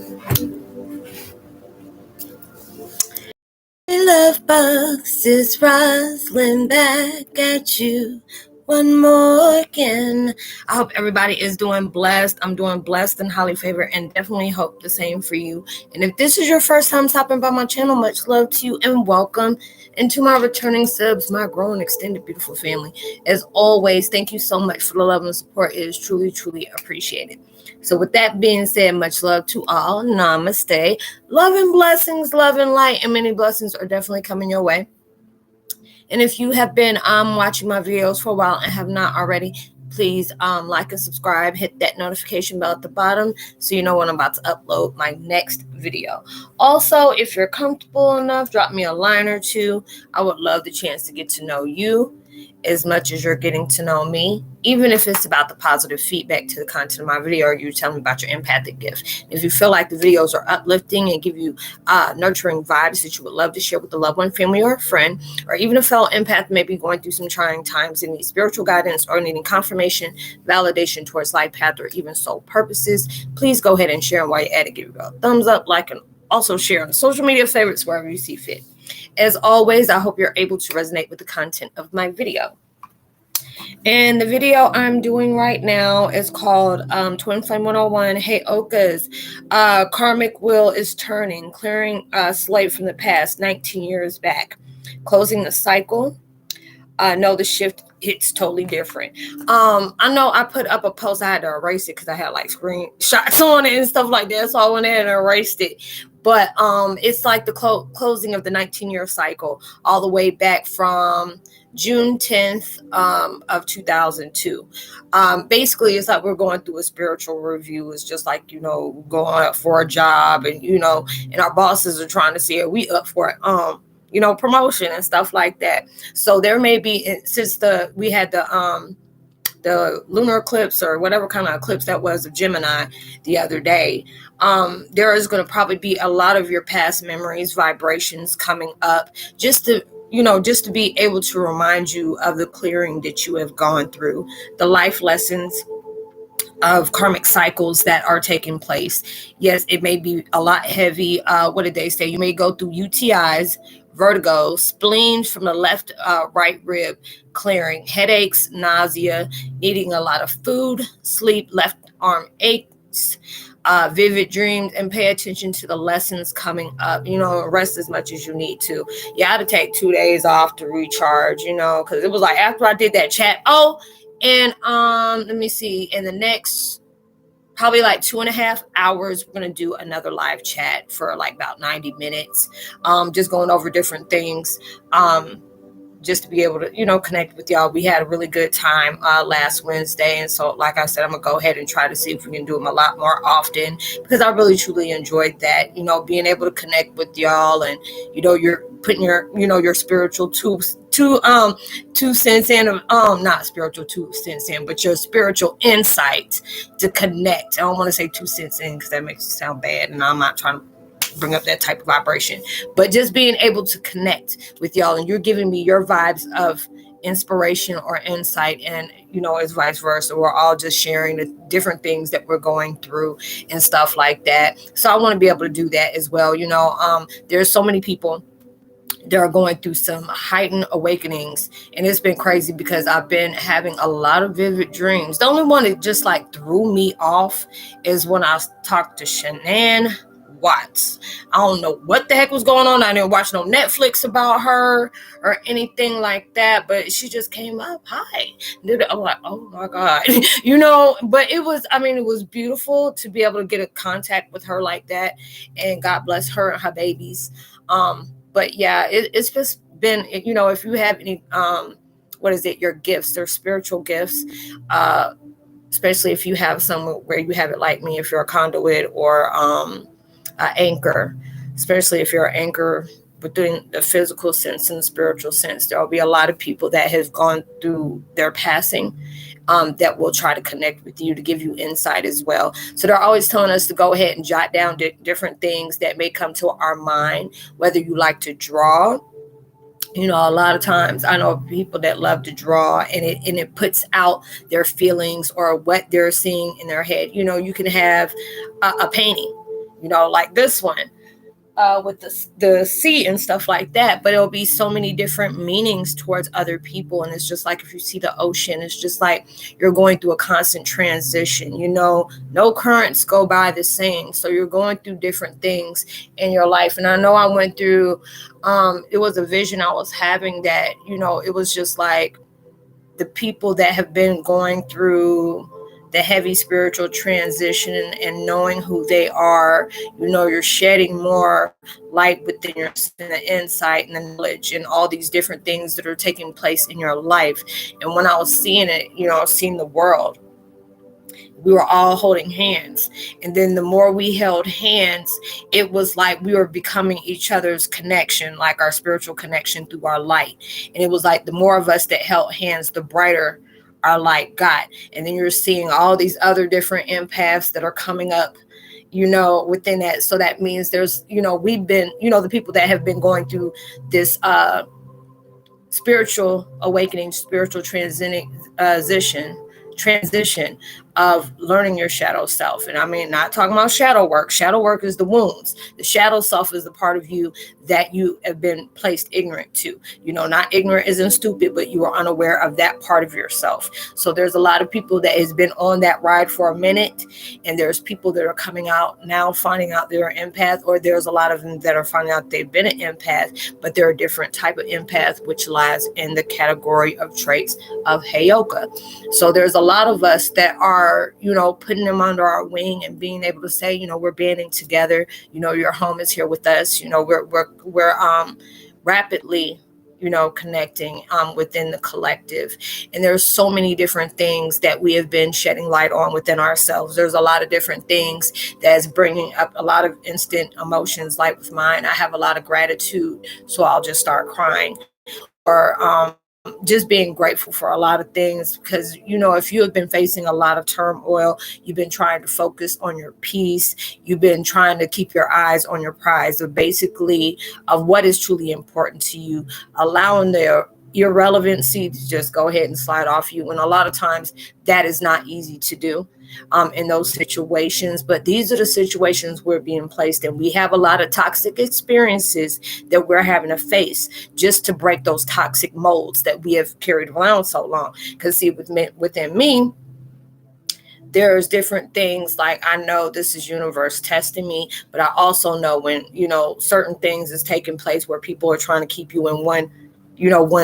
Hey love bugs, it's Roslynn back at you one more again. I hope everybody is doing blessed. I'm doing blessed and highly favored, and definitely hope the same for you. And if this is your first time stopping by my channel, much love to you and welcome. And to my returning subs, my growing extended beautiful family, as always, thank you so much for the love and support. It is truly, truly appreciated. So with that being said, much love to all. Namaste. Love and blessings, love and light, and many blessings are definitely coming your way. And if you have been watching my videos for a while and have not already, please like and subscribe. Hit that notification bell at the bottom so you know when I'm about to upload my next video. Also, if you're comfortable enough, drop me a line or two. I would love the chance to get to know you as much as you're getting to know me, even if it's about the positive feedback to the content of my video, or you tell me about your empathic gift. If you feel like the videos are uplifting and give you nurturing vibes that you would love to share with a loved one, family, or a friend, or even a fellow empath may be going through some trying times and need spiritual guidance or needing confirmation, validation towards life path, or even soul purposes, please go ahead and share. And while you're at it, give it a thumbs up, like, and also share on social media favorites wherever you see fit. As always, I hope you're able to resonate with the content of my video. And the video I'm doing right now is called Twin Flame 101, Heyokas. Karmic Wheel is Turning, Clearing a Slate from the Past, 19 years back. Closing the cycle. No, the shift hits totally different. I know I put up a post. I had to erase it because I had like screenshots on it and stuff like that. So I went ahead and erased it. But it's like the closing of the 19-year cycle all the way back from June 10th of 2002. Basically, it's like we're going through a spiritual review. It's just like, going up for a job and, and our bosses are trying to see, are we up for it? Promotion and stuff like that. So there may be, since we had the lunar eclipse or whatever kind of eclipse that was of Gemini the other day, there is going to probably be a lot of your past memories, vibrations coming up, just to be able to remind you of the clearing that you have gone through, the life lessons of karmic cycles that are taking place. Yes, it may be a lot heavy. What did they say? You may go through UTIs, vertigo, spleen from the left right rib clearing, headaches, nausea, eating a lot of food, sleep, left arm aches, vivid dreams, and pay attention to the lessons coming up. Rest as much as you need to. You had to take 2 days off to recharge, because it was like after I did that chat. And let me see, in the next probably like 2.5 hours, we're going to do another live chat for like about 90 minutes, just going over different things, just to be able to, connect with y'all. We had a really good time last Wednesday. And so, like I said, I'm going to go ahead and try to see if we can do them a lot more often, because I really, truly enjoyed that, being able to connect with y'all. And, you're putting your spiritual two cents in, not spiritual 2 cents in, but your spiritual insight to connect. I don't want to say 2 cents in because that makes it sound bad, and I'm not trying to bring up that type of vibration, but just being able to connect with y'all, and you're giving me your vibes of inspiration or insight, and it's vice versa. We're all just sharing the different things that we're going through and stuff like that. So I want to be able to do that as well. There's so many people that are going through some heightened awakenings, and it's been crazy because I've been having a lot of vivid dreams. The only one that just like threw me off is when I talked to Shanann Watts. I don't know what the heck was going on. I didn't watch no Netflix about her or anything like that, but she just came up. Hi. I'm like, oh my God, but it was beautiful to be able to get a contact with her like that, and God bless her and her babies. But yeah, it's just been, if you have any, your gifts or spiritual gifts, especially if you have somewhere where you have it like me, if you're a conduit or an anchor, especially if you're an anchor within the physical sense and the spiritual sense, there'll be a lot of people that have gone through their passing that will try to connect with you to give you insight as well. So they're always telling us to go ahead and jot down different things that may come to our mind, whether you like to draw. A lot of times I know people that love to draw, and it puts out their feelings or what they're seeing in their head. You can have a painting. like this one. With the sea and stuff like that, but it'll be so many different meanings towards other people. And it's just like, if you see the ocean, it's just like you're going through a constant transition. No currents go by the same, so you're going through different things in your life. And I know I went through it was a vision I was having that it was just like the people that have been going through the heavy spiritual transition and knowing who they are, you're shedding more light within yourself, and the insight and the knowledge and all these different things that are taking place in your life. And when I was seeing it, I was seeing the world. We were all holding hands. And then the more we held hands, it was like we were becoming each other's connection, like our spiritual connection through our light. And it was like the more of us that held hands, the brighter our light got. And then you're seeing all these other different empaths that are coming up, within that. So that means there's, we've been, the people that have been going through this spiritual awakening, spiritual transition of learning your shadow self. And I mean, not talking about shadow work. Shadow work is the wounds. The shadow self is the part of you that you have been placed ignorant to. Not ignorant isn't stupid, but you are unaware of that part of yourself. So there's a lot of people that has been on that ride for a minute, and there's people that are coming out now finding out they're an empath, or there's a lot of them that are finding out they've been an empath, but they're a different type of empath, which lies in the category of traits of Heyoka. So there's a lot of us that are, putting them under our wing and being able to say, we're banding together. Your home is here with us. We're rapidly, connecting within the collective. And there's so many different things that we have been shedding light on within ourselves. There's a lot of different things that's bringing up a lot of instant emotions. Like with mine, I have a lot of gratitude, so I'll just start crying. Or just being grateful for a lot of things, because if you have been facing a lot of turmoil, you've been trying to focus on your peace, you've been trying to keep your eyes on your prize, of basically of what is truly important to you, allowing the irrelevancy to just go ahead and slide off you. And a lot of times that is not easy to do in those situations, but these are the situations we're being placed in. We have a lot of toxic experiences that we're having to face just to break those toxic molds that we have carried around so long. Because see, within me, there's different things, like I know this is universe testing me, but I also know when certain things is taking place where people are trying to keep you in one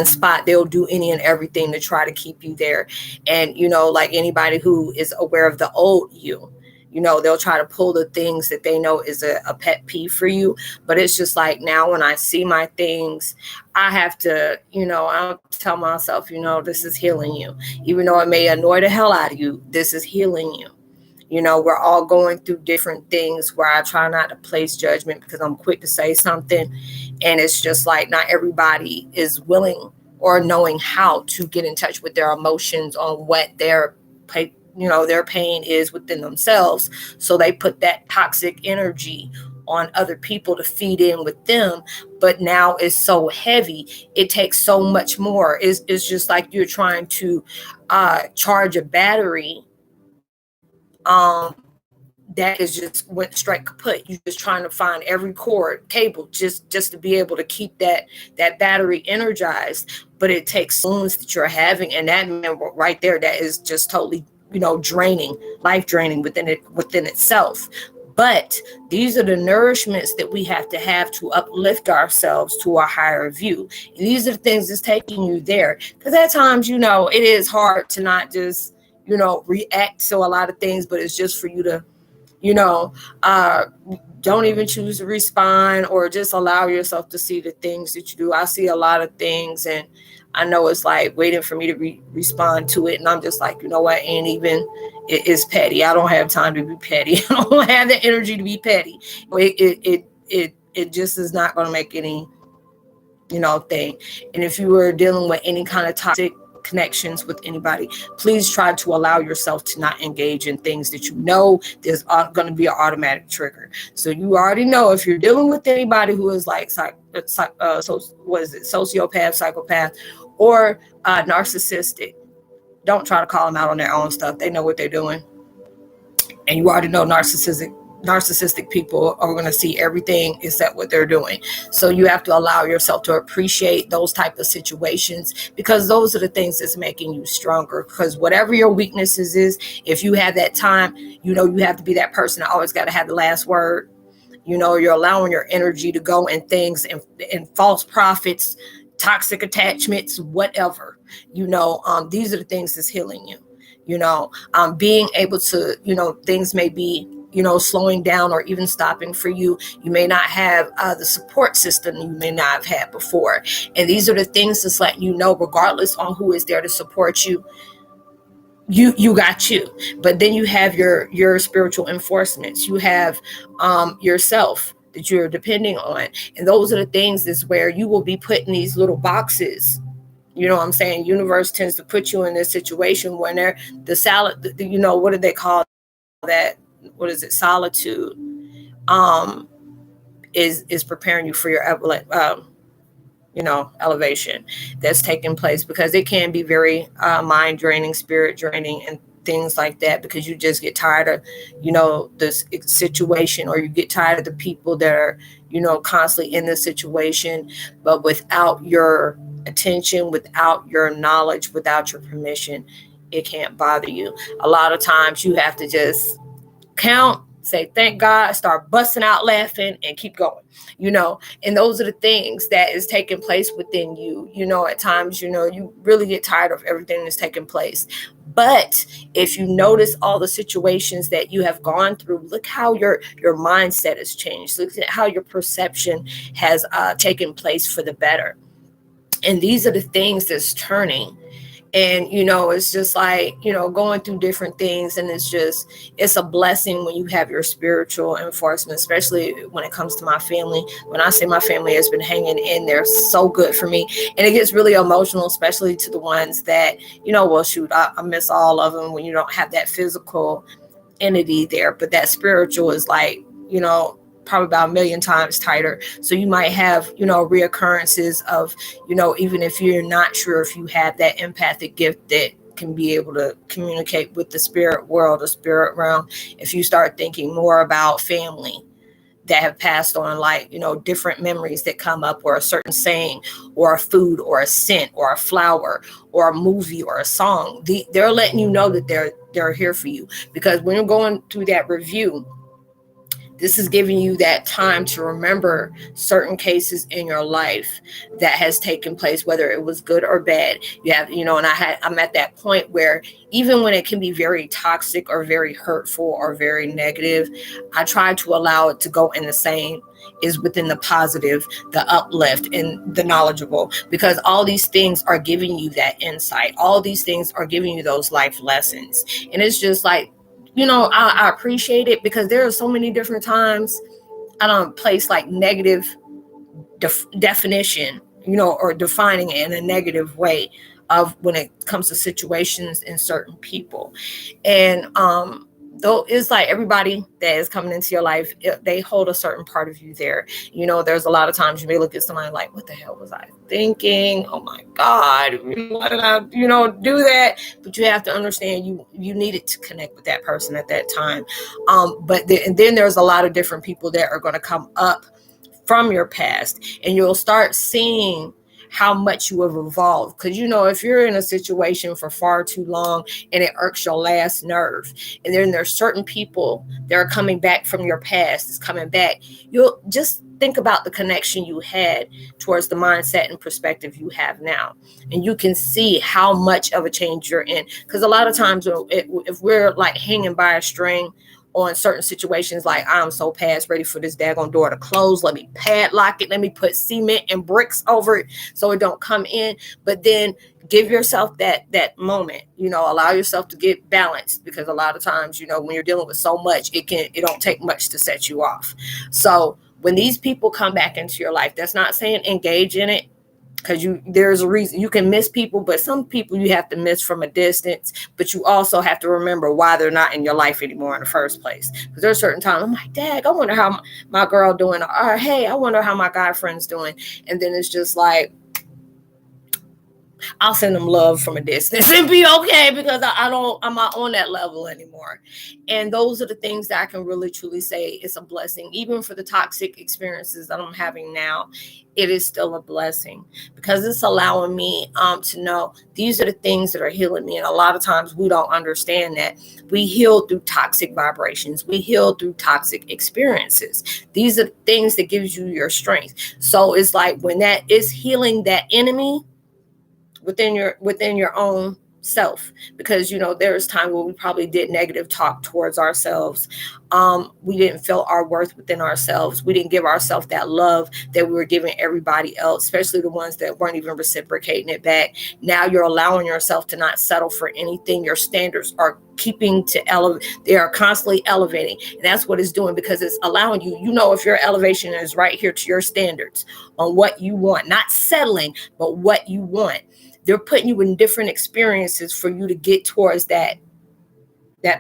spot, they'll do any and everything to try to keep you there. And, like anybody who is aware of the old you, they'll try to pull the things that they know is a pet peeve for you. But it's just like, now when I see my things, I have to, I'll tell myself, this is healing you. Even though it may annoy the hell out of you, this is healing you. We're all going through different things where I try not to place judgment, because I'm quick to say something. And it's just like, not everybody is willing or knowing how to get in touch with their emotions on what their pain is within themselves. So they put that toxic energy on other people to feed in with them. But now it's so heavy. It takes so much more. It's just like you're trying to charge a battery that is just went straight kaput. You're just trying to find every cord, cable, just to be able to keep that battery energized. But it takes wounds that you're having, and that right there, that is just totally, draining, life draining within itself. But these are the nourishments that we have to uplift ourselves to a higher view. And these are the things that's taking you there. Because at times, it is hard to not just, react to a lot of things, but it's just for you to, don't even choose to respond, or just allow yourself to see the things that you do. I see a lot of things, and I know it's like waiting for me to respond to it. And I'm just like, what? It is petty. I don't have time to be petty. I don't have the energy to be petty. It just is not going to make any, thing. And if you were dealing with any kind of toxic connections with anybody, please try to allow yourself to not engage in things that there's going to be an automatic trigger. So you already know, if you're dealing with anybody who is like sociopath, psychopath, or narcissistic, don't try to call them out on their own stuff. They know what they're doing. And you already know narcissistic narcissistic people are going to see everything except what they're doing. So you have to allow yourself to appreciate those type of situations, because those are the things that's making you stronger. Because whatever your weaknesses is, if you have that time, you have to be that person that always got to have the last word. You're allowing your energy to go in things and false prophets, toxic attachments, whatever. These are the things that's healing you. Being able to, things may be, slowing down or even stopping for you. You may not have the support system you may not have had before. And these are the things that's letting you know, regardless on who is there to support you, you got you. But then you have your spiritual enforcements. You have yourself that you're depending on. And those are the things is where you will be put in these little boxes. You know what I'm saying? Universe tends to put you in this situation when they're what do they call that? What is it? Solitude is preparing you for your elevation that's taking place, because it can be very mind draining, spirit draining, and things like that, because you just get tired of this situation, or you get tired of the people that are constantly in this situation. But without your attention, without your knowledge, without your permission, it can't bother you. A lot of times you have to just count, say thank God, start busting out laughing, and keep going. And those are the things that is taking place within you. At times, you really get tired of everything that's taking place. But if you notice all the situations that you have gone through, look how your mindset has changed. Look at how your perception has taken place for the better. And these are the things that's turning. And, it's just like, going through different things. And it's a blessing when you have your spiritual enforcement, especially when it comes to my family. When I say my family has been hanging in there, so good for me. And it gets really emotional, especially to the ones that, I miss all of them when you don't have that physical entity there. But that spiritual is like, probably about 1 million times tighter. So you might have, reoccurrences of, even if you're not sure if you have that empathic gift that can be able to communicate with the spirit world, the spirit realm. If you start thinking more about family that have passed on, like, different memories that come up, or a certain saying, or a food, or a scent, or a flower, or a movie, or a song, they're letting you know that they're here for you. Because when you're going through that review, this is giving you that time to remember certain cases in your life that has taken place, whether it was good or bad. You have, and I'm at that point where even when it can be very toxic or very hurtful or very negative, I try to allow it to go in the same is within the positive, the uplift, and the knowledgeable, because all these things are giving you that insight. All these things are giving you those life lessons. And it's just like, I appreciate it, because there are so many different times I don't place like negative definition, or defining it in a negative way of when it comes to situations and certain people. And though it's like everybody that is coming into your life, they hold a certain part of you there. There's a lot of times you may look at somebody like, what the hell was I thinking? Oh my God, why did I, do that? But you have to understand you needed to connect with that person at that time. And then there's a lot of different people that are going to come up from your past, and you'll start seeing how much you have evolved. Because if you're in a situation for far too long and it irks your last nerve, and then there's certain people that are coming back from your past, is coming back, you'll just think about the connection you had towards the mindset and perspective you have now, and you can see how much of a change you're in. Because a lot of times if we're like hanging by a string on certain situations, like, I'm so past ready for this daggone door to close, let me padlock it, let me put cement and bricks over it so it don't come in. But then give yourself that moment, allow yourself to get balanced, because a lot of times, when you're dealing with so much, it don't take much to set you off. So when these people come back into your life, that's not saying engage in it, because there's a reason you can miss people, but some people you have to miss from a distance. But you also have to remember why they're not in your life anymore in the first place. Because there's certain times I'm like, Dad, I wonder how my girl doing, or hey, I wonder how my guy friend's doing. And then it's just like, I'll send them love from a distance and be okay, because I'm not on that level anymore. And those are the things that I can really truly say it's a blessing. Even for the toxic experiences that I'm having now, it is still a blessing, because it's allowing me to know these are the things that are healing me. And a lot of times we don't understand that we heal through toxic vibrations. We heal through toxic experiences. These are the things that gives you your strength. So it's like when that is healing that enemy within your own self, because there's time where we probably did negative talk towards ourselves. We didn't feel our worth within ourselves. We didn't give ourselves that love that we were giving everybody else, especially the ones that weren't even reciprocating it back. Now you're allowing yourself to not settle for anything. Your standards are keeping to elevate. They are constantly elevating, and that's what it's doing, because it's allowing you, if your elevation is right here to your standards on what you want, not settling, but what you want. They're putting you in different experiences for you to get towards that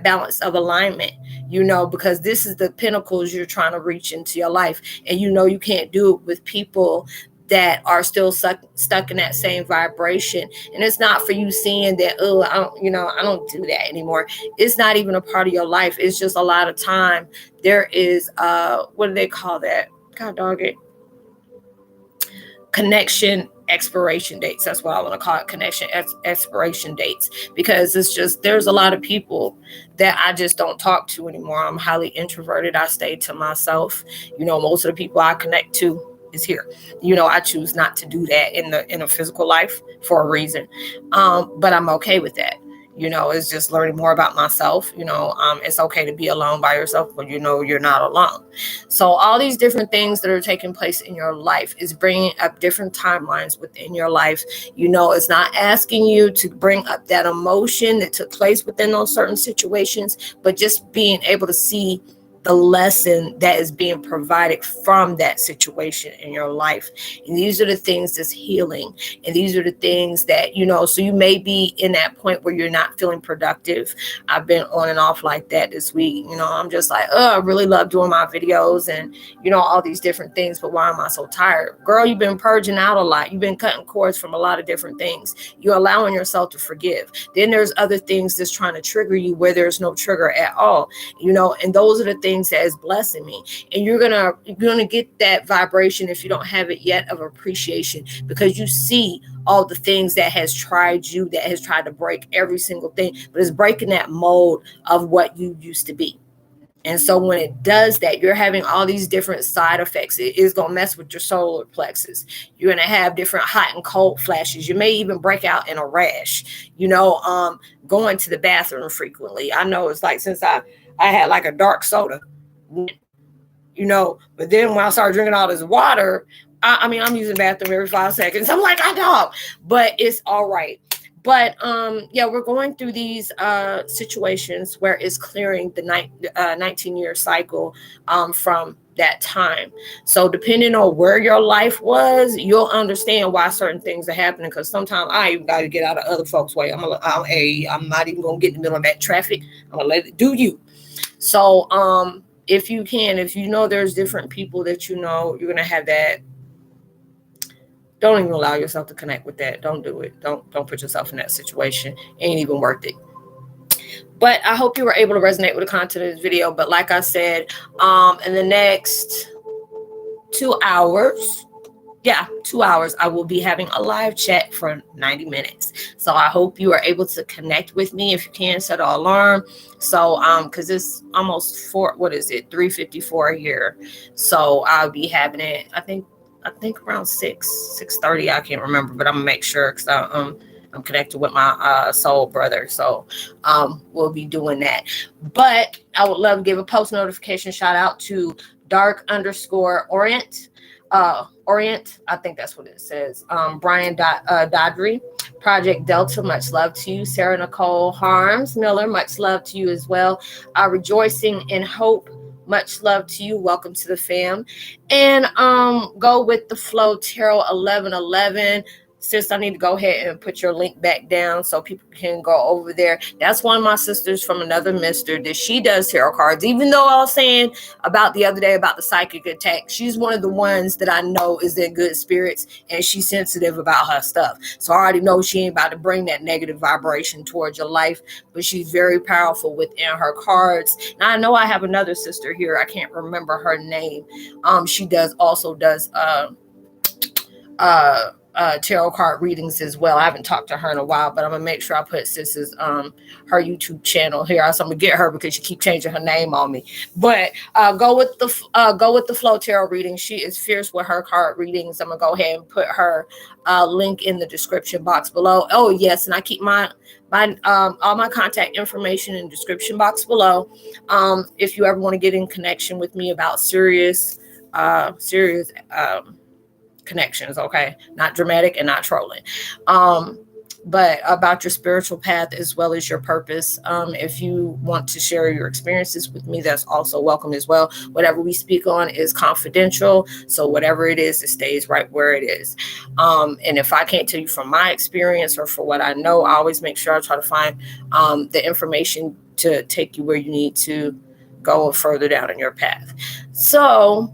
balance of alignment, because this is the pinnacles you're trying to reach into your life. And you can't do it with people that are still stuck in that same vibration. And it's not for you seeing that, I don't do that anymore. It's not even a part of your life. It's just a lot of time there is what do they call that? God dog it. Connection expiration dates. That's what I want to call it, connection expiration dates, because it's just, there's a lot of people that I just don't talk to anymore. I'm highly introverted. I stay to myself. Most of the people I connect to is here. I choose not to do that in a physical life for a reason. But I'm okay with that. It's just learning more about myself. It's okay to be alone by yourself, but you're not alone. So all these different things that are taking place in your life is bringing up different timelines within your life. It's not asking you to bring up that emotion that took place within those certain situations, but just being able to see the lesson that is being provided from that situation in your life. And these are the things that's healing. And these are the things that, so you may be in that point where you're not feeling productive. I've been on and off like that this week. I'm just like, I really love doing my videos and, all these different things, but why am I so tired? Girl, you've been purging out a lot. You've been cutting cords from a lot of different things. You're allowing yourself to forgive. Then there's other things that's trying to trigger you where there's no trigger at all, and those are the things that is blessing me. And you're gonna get that vibration, if you don't have it yet, of appreciation, because you see all the things that has tried to break every single thing, but it's breaking that mold of what you used to be. And so when it does that, you're having all these different side effects. It is going to mess with your solar plexus. You're going to have different hot and cold flashes. You may even break out in a rash, going to the bathroom frequently. I know it's like, since I had like a dark soda, but then when I started drinking all this water, I'm using the bathroom every 5 seconds. I'm like, I know, but it's all right. But we're going through these situations where it's clearing the 19-year cycle from that time. So depending on where your life was, you'll understand why certain things are happening. Because sometimes I even got to get out of other folks' way. I'm not even gonna get in the middle of that traffic. I'm gonna let it do you. So if you there's different people that you're gonna have that. Don't even allow yourself to connect with that. Don't do it. Don't put yourself in that situation. It ain't even worth it. But I hope you were able to resonate with the content of this video. But like I said, in the next 2 hours, 2 hours, I will be having a live chat for 90 minutes. So I hope you are able to connect with me. If you can, set an alarm. So because it's almost 3:54 here. So I'll be having it, I think around 6:30. I can't remember, but I'm gonna make sure, because I'm connected with my soul brother. So we'll be doing that. But I would love to give a post notification shout out to dark_orient. Orient, I think that's what it says. Brian Dodry, Project Delta, much love to you. Sarah Nicole Harms Miller, much love to you as well. Rejoicing in Hope, much love to you. Welcome to the fam. And Go with the Flow Tarot 1111. sis, I need to go ahead and put your link back down so people can go over there. That's one of my sisters from another mister that she does tarot cards. Even though I was saying about the other day about the psychic attack, she's one of the ones that I know is in good spirits, and she's sensitive about her stuff. So I already know she ain't about to bring that negative vibration towards your life, but she's very powerful within her cards. Now I know I have another sister here. I can't remember her name. She also does tarot card readings as well. I haven't talked to her in a while, but I'm gonna make sure I put sis's her YouTube channel here. So I'm gonna get her because she keep changing her name on me. But go with the flow tarot reading. She is fierce with her card readings. I'm gonna go ahead and put her link in the description box below. Oh yes, and I keep my all my contact information in the description box below. If you ever want to get in connection with me about serious connections, okay, not dramatic and not trolling, but about your spiritual path as well as your purpose. If you want to share your experiences with me, that's also welcome as well. Whatever we speak on is confidential, so whatever it is, it stays right where it is. And if I can't tell you from my experience or for what I know, I always make sure I try to find the information to take you where you need to go further down in your path. So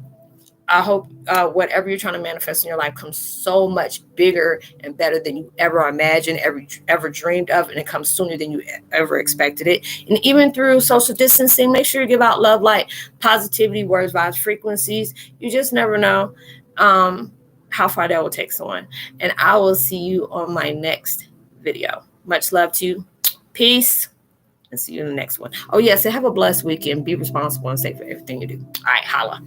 I hope whatever you're trying to manifest in your life comes so much bigger and better than you ever imagined, ever dreamed of, and it comes sooner than you ever expected it. And even through social distancing, make sure you give out love, light, positivity, words, vibes, frequencies. You just never know how far that will take someone. And I will see you on my next video. Much love to you. Peace. And see you in the next one. Oh, yes, and have a blessed weekend. Be responsible and safe for everything you do. All right, holla.